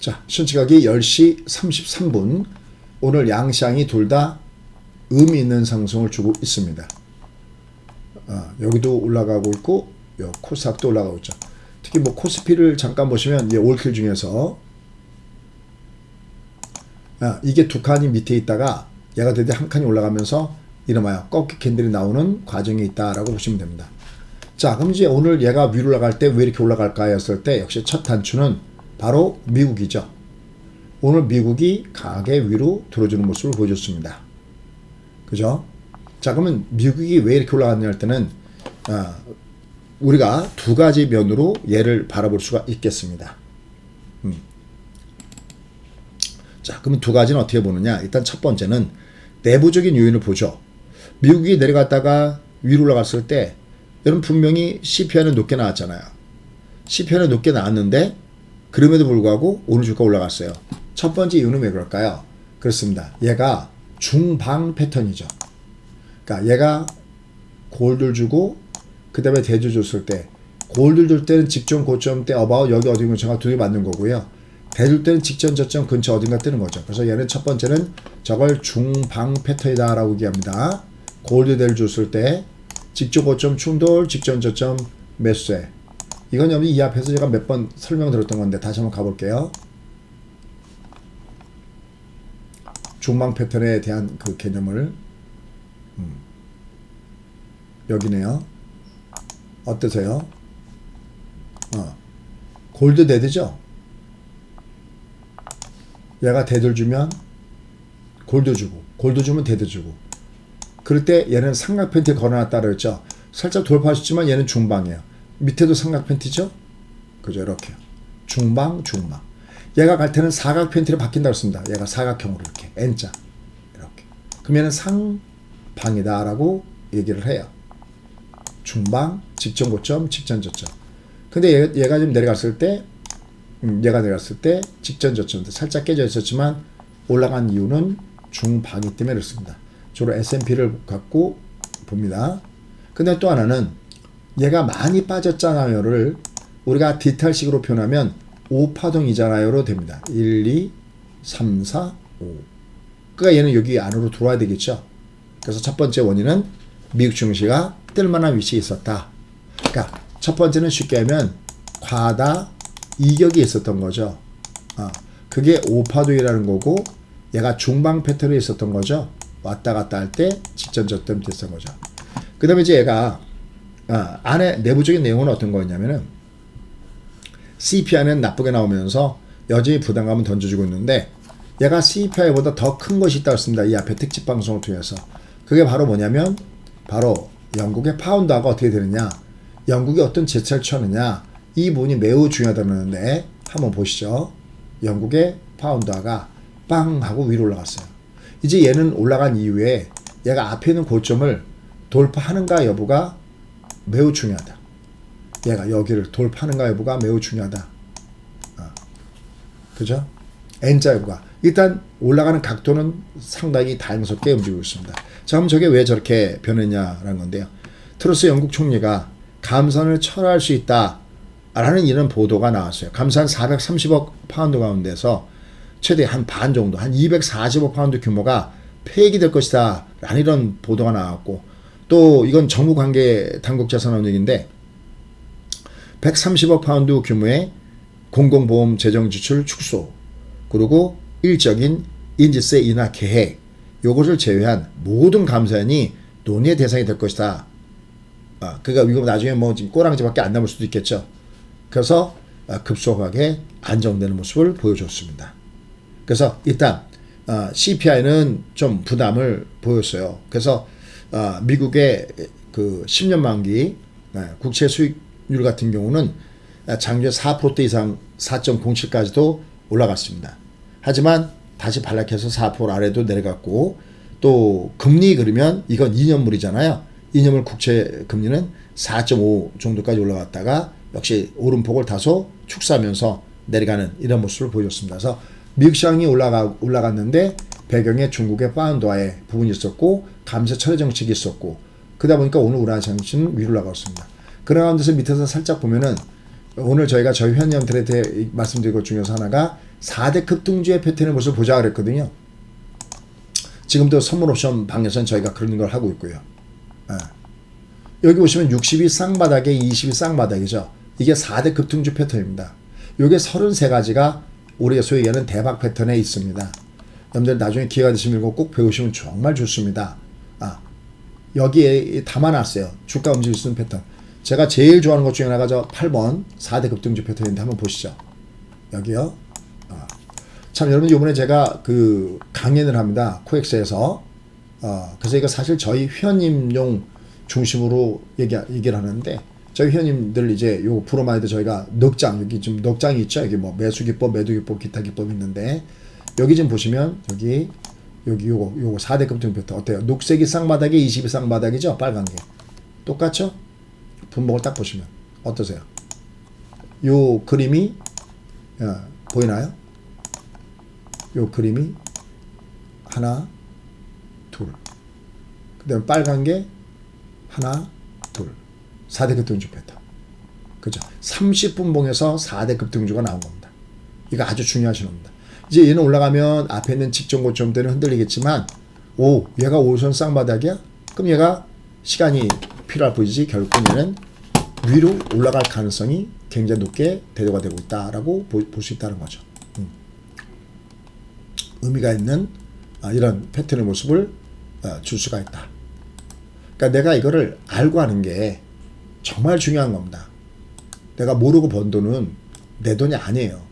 자, 현시각이 10시 33분. 오늘 양시장이 둘 다 의미 있는 상승을 주고 있습니다. 여기도 올라가고 있고, 코스닥도 올라가고 있죠. 특히 뭐 코스피를 잠깐 보시면 올킬 중에서 이게 두 칸이 밑에 있다가 얘가 드디어 한 칸이 올라가면서 이름하여 꺾기 캔들이 나오는 과정이 있다라고 보시면 됩니다. 자, 그럼 이제 오늘 얘가 위로 올라갈 때 왜 이렇게 올라갈까 했을 때 역시 첫 단추는 바로 미국이죠. 오늘 미국이 강하게 위로 들어주는 모습을 보여줬습니다. 그죠? 자, 그러면 미국이 왜 이렇게 올라갔냐 할 때는 우리가 두 가지 면으로 얘를 바라볼 수가 있겠습니다. 자, 그러면 두 가지는 어떻게 보느냐? 일단 첫 번째는 내부적인 요인을 보죠. 미국이 내려갔다가 위로 올라갔을 때 여러분 분명히 CPI는 높게 나왔잖아요. CPI는 높게 나왔는데 그럼에도 불구하고 오늘 주가 올라갔어요. 첫 번째 이유는 왜 그럴까요? 그렇습니다. 얘가 중방 패턴이죠. 그러니까 얘가 골드를 주고 그 다음에 대주 줬을 때 골드를 줄 때는 직전 고점 때 어바웃 여기 어디 근처가 두 개 맞는 거고요. 대줄 때는 직전 저점 근처 어딘가 뜨는 거죠. 그래서 얘는 첫 번째는 저걸 중방 패턴이다 라고 얘기합니다. 골드 대를 줬을 때 직전 고점 충돌 직전 저점 매수세. 이건 여기 이 앞에서 제가 몇 번 설명드렸던 건데 다시 한번 가볼게요. 중방 패턴에 대한 그 개념을 여기네요. 어떠세요? 골드 대드죠? 얘가 대들 주면 골드 주고 골드 주면 대드 주고 그럴 때 얘는 삼각 팬티에 걸어놨다 그랬죠. 살짝 돌파하셨지만 얘는 중방이에요. 밑에도 삼각 팬티죠? 그죠? 이렇게 중방 얘가 갈 때는 사각 팬티로 바뀐다고 했습니다. 얘가 사각형으로 이렇게 N자 이렇게 그럼 얘는 상방이다 라고 얘기를 해요. 중방, 직전 고점, 직전 저점. 근데 얘가 좀 내려갔을 때 직전 저점도 살짝 깨져 있었지만 올라간 이유는 중방이 때문에 그렇습니다. 주로 S&P를 갖고 봅니다. 근데 또 하나는 얘가 많이 빠졌잖아요를 우리가 디탈식으로 표현하면 5파동이잖아요로 됩니다. 1, 2, 3, 4, 5. 그러니까 얘는 여기 안으로 들어와야 되겠죠. 그래서 첫 번째 원인은 미국 증시가 뜰만한 위치에 있었다. 그러니까 첫 번째는 쉽게 하면 과다 이격이 있었던 거죠. 그게 5파동이라는 거고 얘가 중방 패턴에 있었던 거죠. 왔다 갔다 할 때 직전 저점 됐던 거죠. 그 다음에 이제 얘가 안에 내부적인 내용은 어떤 거였냐면은 CPI는 나쁘게 나오면서 여전히 부담감을 던져주고 있는데 얘가 CPI보다 더 큰 것이 있다고 했습니다. 이 앞에 특집 방송을 통해서. 그게 바로 뭐냐면 바로 영국의 파운드화가 어떻게 되느냐, 영국이 어떤 제스처를 취하느냐, 이 부분이 매우 중요하다는데 한번 보시죠. 영국의 파운드화가 빵 하고 위로 올라갔어요. 이제 얘는 올라간 이후에 얘가 앞에 있는 고점을 돌파하는가 여부가 매우 중요하다. 얘가 여기를 돌파하는가 여부가 매우 중요하다. 그죠? N자 여부가. 일단 올라가는 각도는 상당히 다양스럽게 움직이고 있습니다. 자, 그럼 저게 왜 저렇게 변했냐라는 건데요. 트러스 영국 총리가 감산을 철회할 수 있다라는 이런 보도가 나왔어요. 감산 430억 파운드 가운데서 최대 한 반 정도, 한 240억 파운드 규모가 폐기될 것이다 라는 이런 보도가 나왔고, 또 이건 정부 관계 당국 자산원 얘기인데 130억 파운드 규모의 공공보험 재정 지출 축소, 그리고 일적인 인지세 인하 계획, 요것을 제외한 모든 감산이 논의의 대상이 될 것이다. 그러니까 이거 나중에 뭐 꼬랑지밖에 안 남을 수도 있겠죠. 그래서 급속하게 안정되는 모습을 보여줬습니다. 그래서 일단 CPI는 좀 부담을 보였어요. 그래서 미국의 그 10년 만기 국채 수익률 같은 경우는 작년 4% 이상 4.07까지도 올라갔습니다. 하지만 다시 반락해서 4% 아래도 내려갔고, 또 금리 그러면 이건 2년물이잖아요. 2년물 국채 금리는 4.5 정도까지 올라갔다가 역시 오름폭을 다소 축소하면서 내려가는 이런 모습을 보여줬습니다. 그래서 미국 시장이 올라갔는데 배경에 중국의 파운드화의 부분이 있었고 감세 철회 정책이 있었고, 그러다 보니까 오늘 우리나라 증시는 위로 올라갔습니다. 그런 가운데서 밑에서 살짝 보면은 오늘 저희가 저희 회원님들한테 말씀드린 것 중에서 하나가 4대 급등주의 패턴의 모습을 보자 그랬거든요. 지금도 선물 옵션 방에서는 저희가 그런 걸 하고 있고요. 여기 보시면 60이 쌍바닥에 20이 쌍바닥이죠. 이게 4대 급등주 패턴입니다. 요게 33가지가 우리가 소위 얘기하는 대박 패턴에 있습니다. 여러분들 나중에 기회가 되시면 이거 꼭 배우시면 정말 좋습니다. 여기에 담아놨어요. 주가 움직일 수 있는 패턴. 제가 제일 좋아하는 것 중에 하나가 저 8번 4대 급등주 패턴인데 한번 보시죠. 여기요. 참 여러분 이번에 제가 그 강연을 합니다. 코엑스에서. 그래서 이거 사실 저희 회원님용 중심으로 얘기를 하는데 저희 회원님들 이제 요 프로마이드 저희가 넉장 여기 좀 넉장이 있죠. 여기 뭐 매수기법, 매도기법, 기타 기법이 있는데 여기 지금 보시면 여기 요거 4대 급등 패턴 어때요? 녹색이 쌍바닥에 20이 쌍바닥이죠. 빨간 게 똑같죠? 분목을 딱 보시면 어떠세요? 요 그림이 보이나요? 요 그림이 하나 둘 그 다음에 빨간 게 하나 둘 4대 급등주 패턴 그죠? 30분봉에서 4대 급등주가 나온 겁니다. 이거 아주 중요하신 겁니다. 이제 얘는 올라가면 앞에 있는 직전 고점대는 흔들리겠지만 얘가 5선 쌍바닥이야? 그럼 얘가 시간이 필요할 뿐이지 결국 얘는 위로 올라갈 가능성이 굉장히 높게 대두가 되고 있다라고 볼 수 있다는 거죠. 의미가 있는 이런 패턴의 모습을 줄 수가 있다. 그러니까 내가 이거를 알고 하는 게 정말 중요한 겁니다. 내가 모르고 번 돈은 내 돈이 아니에요.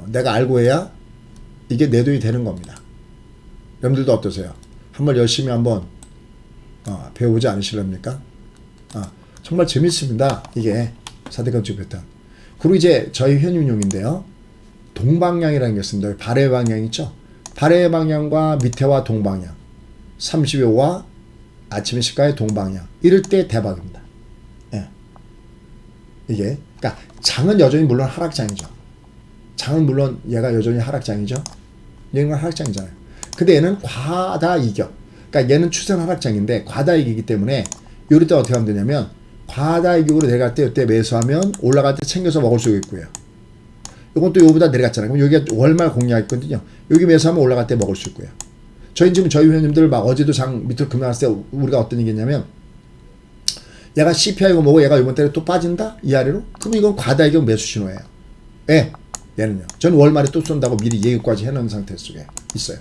내가 알고 해야 이게 내 돈이 되는 겁니다. 여러분들도 어떠세요? 한번 열심히 한번 배우지 않으실랍니까? 정말 재밌습니다. 이게 4대 급등 패턴. 그리고 이제 저희 현임용인데요. 동방향이라는 게 있습니다. 여기 발의 방향 있죠? 발의 방향과 밑에와 동방향. 30여와 아침 시가의 동방향. 이럴 때 대박입니다. 예. 이게 그러니까 장은 여전히 물론 하락장이죠. 장은 물론 얘가 여전히 하락장이죠. 얘는 하락장이잖아요. 근데 얘는 과다 이격. 그러니까 얘는 추세는 하락장인데 과다 이기기 때문에 이럴 때 어떻게 하면 되냐면 과다 이격으로 내려갈 때 이때 매수하면 올라갈 때 챙겨서 먹을 수 있고요. 이건 또 요거보다 내려갔잖아요. 그럼 여기가 월말 공략 있거든요. 여기 매수하면 올라갈 때 먹을 수 있고요. 저희 지금 저희 회원님들 막 어제도 장 밑으로 급락했을 때 우리가 어떤 얘기했냐면 얘가 CPI고 뭐고 얘가 이번 달에 또 빠진다? 이 아래로? 그럼 이건 과다 이격 매수 신호예요. 예. 얘는요. 전 월말에 또 쏜다고 미리 예고까지 해놓은 상태 속에 있어요.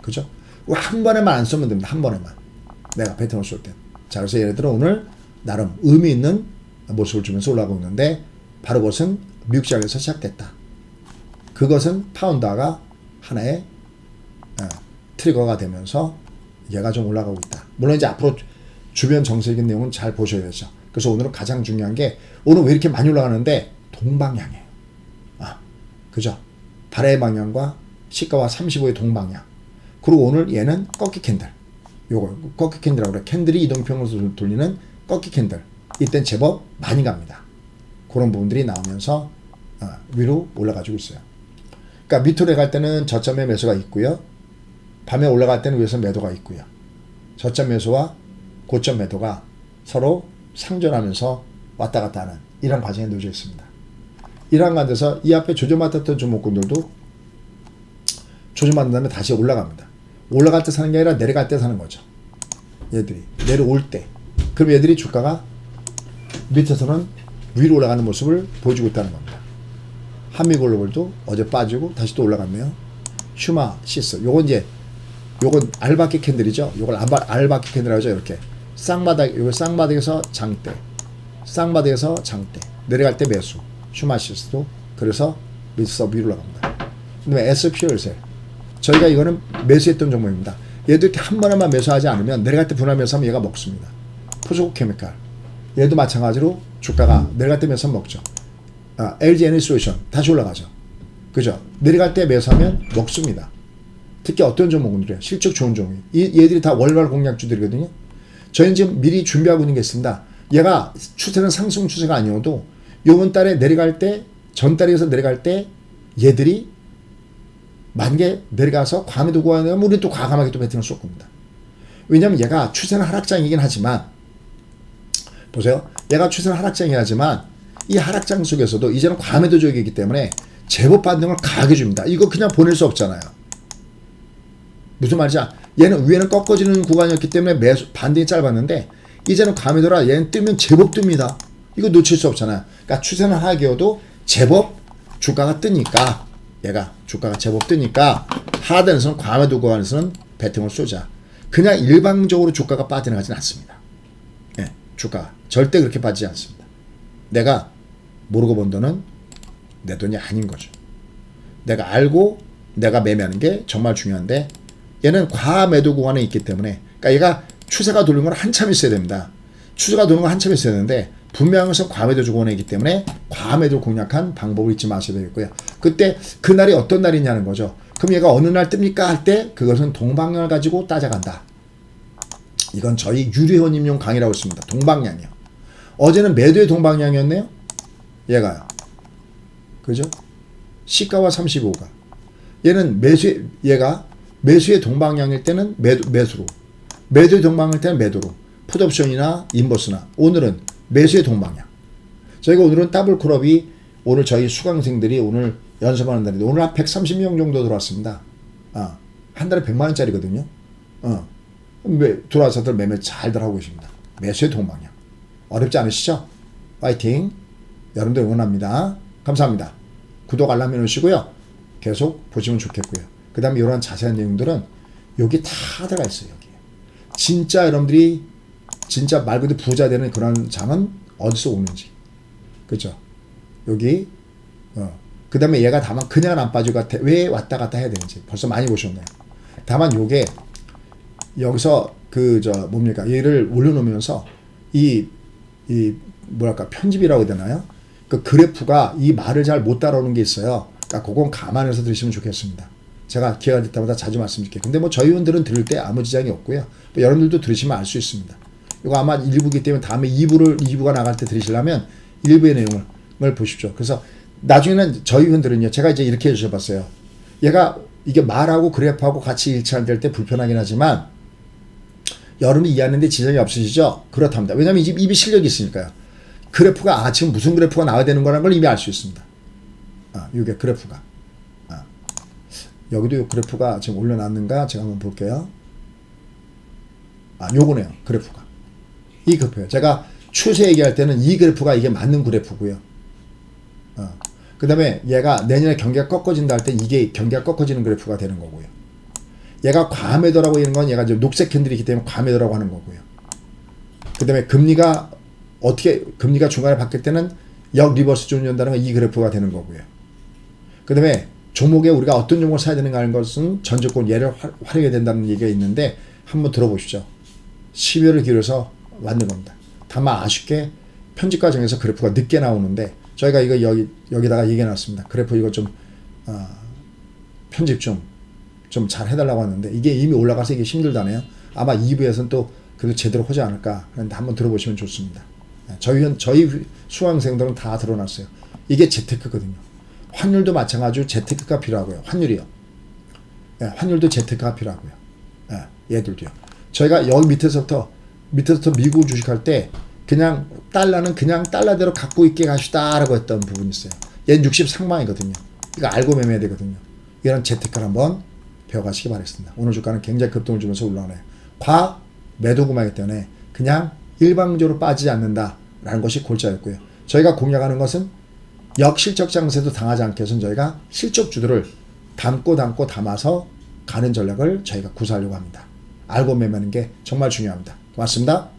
그죠? 한 번에만 안 쏘면 됩니다. 한 번에만. 내가 패턴을 쏠 때. 자, 그래서 예를 들어 오늘 나름 의미 있는 모습을 주면서 올라가고 있는데 바로 그것은 미국 시장에서 시작됐다. 그것은 파운드가 하나의 트리거가 되면서 얘가 좀 올라가고 있다. 물론 이제 앞으로 주변 정세적인 내용은 잘 보셔야 되죠. 그래서 오늘은 가장 중요한 게 오늘 왜 이렇게 많이 올라가는데 동방향이에요. 그죠? 발의 방향과 시가와 35의 동방향. 그리고 오늘 얘는 꺾기 캔들. 요거 꺾기 캔들이라고 그래. 캔들이 이동평으로 돌리는 꺾기 캔들. 이땐 제법 많이 갑니다. 그런 부분들이 나오면서 위로 올라가지고 있어요. 그러니까 밑으로 갈 때는 저점에 매수가 있고요. 밤에 올라갈 때는 위에서 매도가 있고요. 저점 매수와 고점 매도가 서로 상존하면서 왔다 갔다 하는 이런 과정에 놓여져 있습니다. 이러한 가운데서 이 앞에 조정받았던 종목군들도 조정받은 다음에 다시 올라갑니다. 올라갈 때 사는 게 아니라 내려갈 때 사는 거죠. 얘들이 내려올 때. 그럼 얘들이 주가가 밑에서는 위로 올라가는 모습을 보여주고 있다는 겁니다. 한미글로벌도 어제 빠지고 다시 또 올라갔네요. 슈마시스. 요건 알바키 캔들이죠. 요걸 알바키 캔들이라고 하죠. 이렇게 쌍바닥, 쌍바닥에서 장대, 쌍바닥에서 장대, 내려갈 때 매수. 슈마시스도 그래서 밑에서 위로 올라갑니다. 그 다음에 SPL셀. 저희가 이거는 매수했던 종목입니다. 얘도 이렇게 한 번에만 매수하지 않으면 내려갈 때 분할 매수하면 얘가 먹습니다. 포스코 케미칼. 얘도 마찬가지로 주가가 내려갈 때 매수하면 먹죠. LG 에너지 솔루션 다시 올라가죠. 그죠? 내려갈 때 매수하면 먹습니다. 특히 어떤 종목들이에요? 실적 좋은 종목. 얘들이 다 월말 공략주들이거든요. 저희는 지금 미리 준비하고 있는 게 있습니다. 얘가 추세는 상승 추세가 아니어도 이번 달에 내려갈 때, 전달에서 내려갈 때 얘들이 만약에 내려가서 과감히 두고 가면 우리는 또 과감하게 또 배팅을 쏠 겁니다. 왜냐하면 얘가 추세는 하락장이긴 하지만 보세요. 얘가 추세는 하락장이긴 하지만 이 하락장 속에서도 이제는 과매도적이기 때문에 제법 반등을 강하게 줍니다. 이거 그냥 보낼 수 없잖아요. 무슨 말이지? 얘는 위에는 꺾어지는 구간이었기 때문에 매수 반등이 짧았는데 이제는 감이 돌아 얘는 뜨면 제법 뜹니다. 이거 놓칠 수 없잖아요. 그러니까 추세는 하락이어도 제법 주가가 뜨니까 얘가 주가가 제법 뜨니까 하단에서는 과매도 구간에서는 배팅을 쏘자. 그냥 일방적으로 주가가 빠져나가진 않습니다. 예, 주가 절대 그렇게 빠지지 않습니다. 내가 모르고 번 돈은 내 돈이 아닌 거죠. 내가 알고 내가 매매하는 게 정말 중요한데 얘는 과매도 구간에 있기 때문에 그러니까 얘가 추세가 도는 건 한참 있어야 됩니다. 추세가 도는 건 한참 있어야 되는데 분명한 것은 과매도 구간에 있기 때문에 과매도 공략한 방법을 잊지 마셔야 되겠고요. 그때 그날이 어떤 날이냐는 거죠. 그럼 얘가 어느 날 뜹니까 할 때 그것은 동방향을 가지고 따져간다. 이건 저희 유리회원님용 강의라고 했습니다. 동방향이요. 어제는 매도의 동방향이었네요. 얘가요. 그죠? 시가와 35가. 얘는 얘가 매수의 동방향일 때는 매수로. 매도의 동방향일 때는 매도로. 풋옵션이나 인버스나. 오늘은 매수의 동방향. 저희가 오늘은 더블클럽이 오늘 저희 수강생들이 오늘 연습하는 날인데 오늘 한 130명 정도 들어왔습니다. 한 달에 100만 원짜리거든요. 들어와서들 매매 잘들 하고 계십니다. 매수의 동방향. 어렵지 않으시죠? 파이팅. 여러분들 응원합니다. 감사합니다. 구독 알람 해놓으시고요. 계속 보시면 좋겠고요. 그 다음에 이런 자세한 내용들은 여기 다 들어가 있어요. 여기. 진짜 여러분들이 진짜 말 그대로 부자 되는 그런 장은 어디서 오는지. 그죠? 여기 그 다음에 얘가 다만 그냥 안 빠지고 왜 왔다 갔다 해야 되는지 벌써 많이 보셨네요. 다만 요게 여기서 뭡니까? 얘를 올려놓으면서 이 뭐랄까 편집이라고 해야 되나요? 그 그래프가 이 말을 잘 못 따라오는 게 있어요. 그러니까 그건 감안해서 들으시면 좋겠습니다. 제가 기회가 될 때마다 자주 말씀드릴게요. 근데 뭐 저희 의원들은 들을 때 아무 지장이 없고요. 뭐 여러분들도 들으시면 알 수 있습니다. 이거 아마 1부기 때문에 다음에 2부가 나갈 때 들으시려면 1부의 내용을 보십시오. 그래서 나중에는 저희 의원들은요. 제가 이제 이렇게 해주셔봤어요. 얘가 이게 말하고 그래프하고 같이 일치될 때 불편하긴 하지만 여러분이 이해하는데 지장이 없으시죠? 그렇답니다. 왜냐하면 입이 실력이 있으니까요. 그래프가 지금 무슨 그래프가 나와야 되는 거라는 걸 이미 알 수 있습니다. 이게 그래프가. 여기도 이 그래프가 지금 올려놨는가 제가 한번 볼게요. 요거네요. 그래프가. 이 그래프예요. 제가 추세 얘기할 때는 이 그래프가 이게 맞는 그래프고요. 그 다음에 얘가 내년에 경기가 꺾어진다 할 때 이게 경기가 꺾어지는 그래프가 되는 거고요. 얘가 과매도라고 하는 건 얘가 이제 녹색 캔들이기 때문에 과매도라고 하는 거고요. 그 다음에 금리가 중간에 바뀔 때는 역리버스 존이 온다는 건 이 그래프가 되는 거고요. 그 다음에 종목에 우리가 어떤 종목을 사야 되는가 하는 것은 전조건 얘를 활용해야 된다는 얘기가 있는데 한번 들어보시죠. 12월을 기울여서 만든 겁니다. 다만 아쉽게 편집 과정에서 그래프가 늦게 나오는데 저희가 이거 여기다가 얘기해놨습니다. 그래프 이거 좀 편집 좀 잘 해달라고 하는데 이게 이미 올라가서 이게 힘들다네요. 아마 2부에서는 또 그래도 제대로 하지 않을까. 그런데 한번 들어보시면 좋습니다. 저희 수강생들은 다 들어놨어요. 이게 재테크거든요. 환율도 마찬가지로 재테크가 필요하고요. 환율이요. 환율도 재테크가 필요하고요. 얘들도요. 저희가 여기 밑에서부터 미국 주식할 때 그냥 달러는 그냥 달러대로 갖고 있게 가시다라고 했던 부분이 있어요. 얘는 60상방이거든요. 이거 알고 매매해야 되거든요. 이런 재테크를 한번 배워가시기 바라겠습니다. 오늘 주가는 굉장히 급등을 주면서 올라오네요. 과매도 구간이기 때문에 그냥 일방적으로 빠지지 않는다라는 것이 골자였고요. 저희가 공략하는 것은 역실적 장세도 당하지 않게 해서 저희가 실적주들을 담아서 가는 전략을 저희가 구사하려고 합니다. 알고 매매하는 게 정말 중요합니다. 고맙습니다.